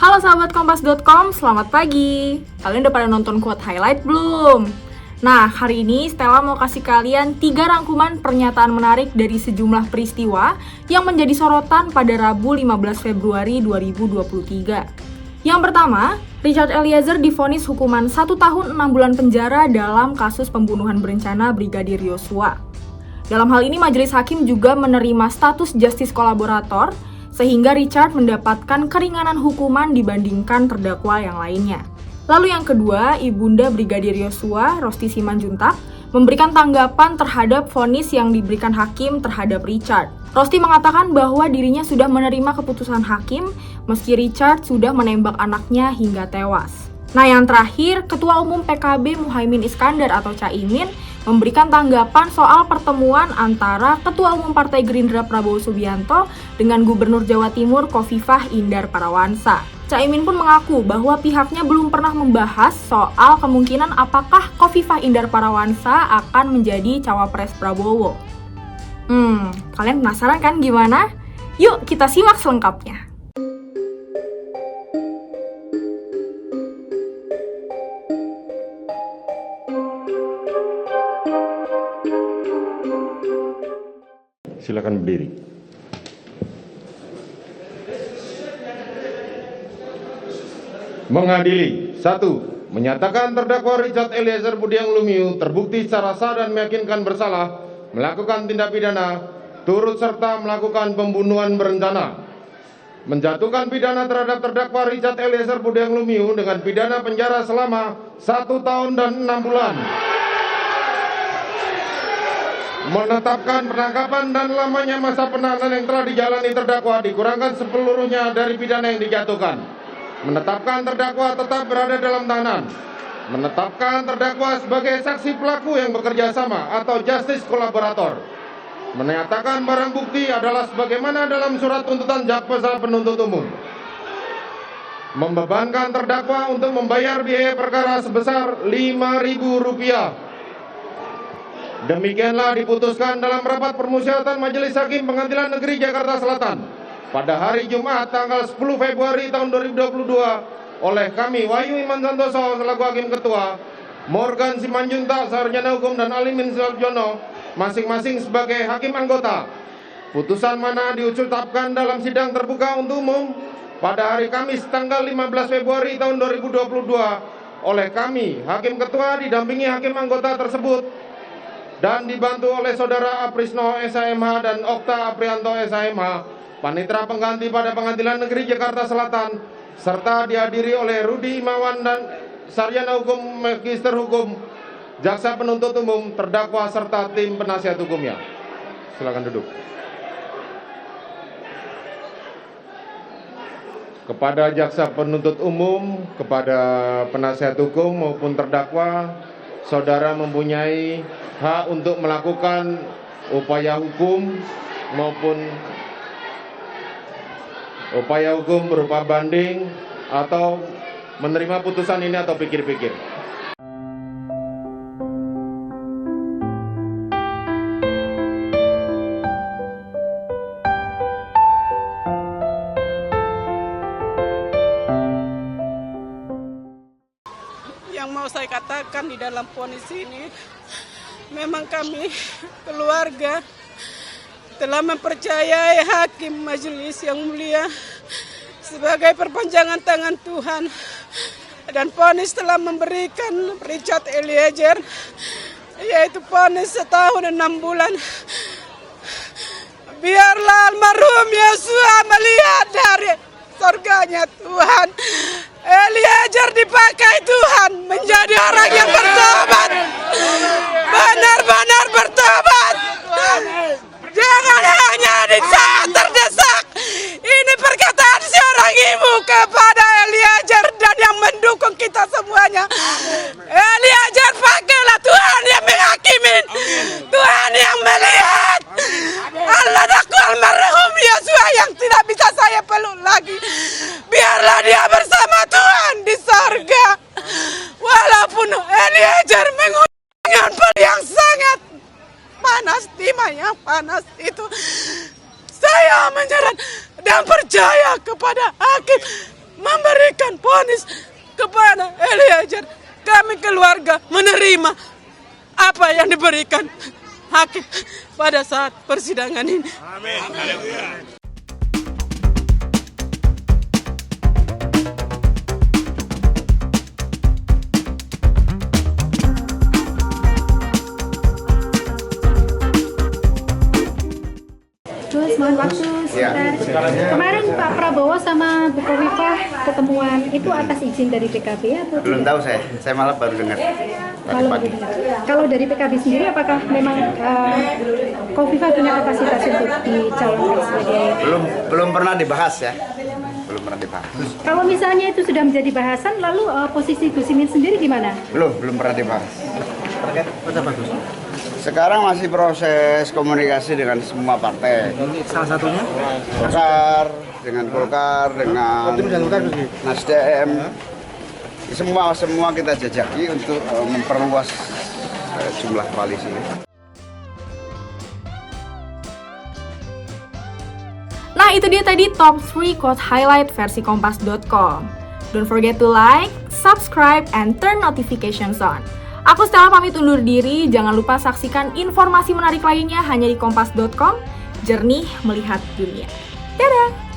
Halo sahabat kompas.com, selamat pagi. Kalian udah pada nonton quote highlight belum? Nah, hari ini Stella mau kasih kalian 3 rangkuman pernyataan menarik dari sejumlah peristiwa yang menjadi sorotan pada Rabu 15 Februari 2023. Yang pertama, Richard Eliezer divonis hukuman 1 tahun 6 bulan penjara dalam kasus pembunuhan berencana Brigadir Yosua. Dalam hal ini, majelis hakim juga menerima status justice kolaborator, sehingga Richard mendapatkan keringanan hukuman dibandingkan terdakwa yang lainnya. Lalu yang kedua, Ibunda Brigadir Yosua, Rosti Simanjuntak, memberikan tanggapan terhadap vonis yang diberikan hakim terhadap Richard. Rosti mengatakan bahwa dirinya sudah menerima keputusan hakim meski Richard sudah menembak anaknya hingga tewas. Nah, yang terakhir, Ketua Umum PKB Muhaimin Iskandar atau Caimin memberikan tanggapan soal pertemuan antara Ketua Umum Partai Gerindra Prabowo Subianto dengan Gubernur Jawa Timur Khofifah Indar Parawansa. Caimin pun mengaku bahwa pihaknya belum pernah membahas soal kemungkinan apakah Khofifah Indar Parawansa akan menjadi cawapres Prabowo. Kalian penasaran kan gimana? Yuk kita simak selengkapnya. Silakan berdiri. Mengadili. 1. Menyatakan terdakwa Richard Eliezer Budiang Lumiu terbukti secara sah dan meyakinkan bersalah melakukan tindak pidana turut serta melakukan pembunuhan berencana. Menjatuhkan pidana terhadap terdakwa Richard Eliezer Budiang Lumiu dengan pidana penjara selama 1 tahun dan 6 bulan. Menetapkan penangkapan dan lamanya masa penahanan yang telah dijalani terdakwa dikurangkan sepeluruhnya dari pidana yang dijatuhkan. Menetapkan terdakwa tetap berada dalam tahanan. Menetapkan terdakwa sebagai saksi pelaku yang bekerja sama atau justice kolaborator. Menyatakan barang bukti adalah sebagaimana dalam surat tuntutan jaksa penuntut umum. Membebankan terdakwa untuk membayar biaya perkara sebesar Rp5.000. Demikianlah diputuskan dalam rapat permusyawaratan Majelis Hakim Pengadilan Negeri Jakarta Selatan pada hari Jumat tanggal 10 Februari tahun 2022 oleh kami Wahyu Iman Santoso selaku Hakim Ketua, Morgan Simanjuntak Sarjana Hukum dan Alimin Suljono masing-masing sebagai Hakim Anggota. Putusan mana diucapkan dalam sidang terbuka untuk umum pada hari Kamis tanggal 15 Februari tahun 2022 oleh kami Hakim Ketua didampingi Hakim Anggota tersebut dan dibantu oleh Saudara Aprisno SHMH dan Okta Aprianto SHMH, Panitera Pengganti pada Pengadilan Negeri Jakarta Selatan, serta dihadiri oleh Rudi Imawan dan Sarjana Hukum Magister Hukum, Jaksa Penuntut Umum, terdakwa serta tim penasihat hukumnya. Silakan duduk. Kepada Jaksa Penuntut Umum, kepada penasihat hukum maupun terdakwa, saudara mempunyai hak untuk melakukan upaya hukum maupun upaya hukum berupa banding atau menerima putusan ini atau pikir-pikir. Yang mau saya katakan di dalam vonis ini, memang kami keluarga telah mempercayai hakim majelis yang mulia sebagai perpanjangan tangan Tuhan, dan vonis telah memberikan Richard Eliezer yaitu vonis 1 tahun 6 bulan. Biarlah almarhum Yosua melihat dari surganya Tuhan. Eliezer dipakai Tuhan menjadi orang yang bertobat, benar-benar bertobat. Jangan hanya di saat terdesak. Ini perkataan seorang ibu kepada Eliezer dan yang mendukung kita semuanya. Eliezer, pakailah, Tuhan yang menghakimin, Tuhan yang melihat. Allah daku almarhum Yosua yang tidak bisa saya peluk lagi. Biarlah dia bersama Tuhan di sorga. Walaupun Eliezer menggunakan pel yang sangat panas, timah yang panas itu, saya menyerah dan percaya kepada hakim memberikan vonis kepada Eliezer. Kami keluarga menerima apa yang diberikan hakim pada saat persidangan ini. Amin. Terus mohon waktu sebentar. Kemarin Pak Prabowo sama Bu Khofifah ketemuan itu atas izin dari PKB atau Belum tahu saya malah baru dengar tadi pagi. Kalau dari PKB sendiri apakah memang Khofifah punya kapasitas untuk dicalonkan sebagai? Belum pernah dibahas ya. Belum pernah dibahas. Kalau misalnya itu sudah menjadi bahasan, lalu posisi Gus Imin sendiri gimana? Belum pernah dibahas. Sekarang masih proses komunikasi dengan semua partai. Salah satunya Dengan Golkar, dengan Nasdem. Semua kita jajaki untuk memperluas jumlah koalisi. Nah, itu dia tadi top 3 quote highlight versi kompas.com. Don't forget to like, subscribe, and turn notifications on. Aku Stella pamit undur diri, jangan lupa saksikan informasi menarik lainnya hanya di kompas.com, jernih melihat dunia. Dadah!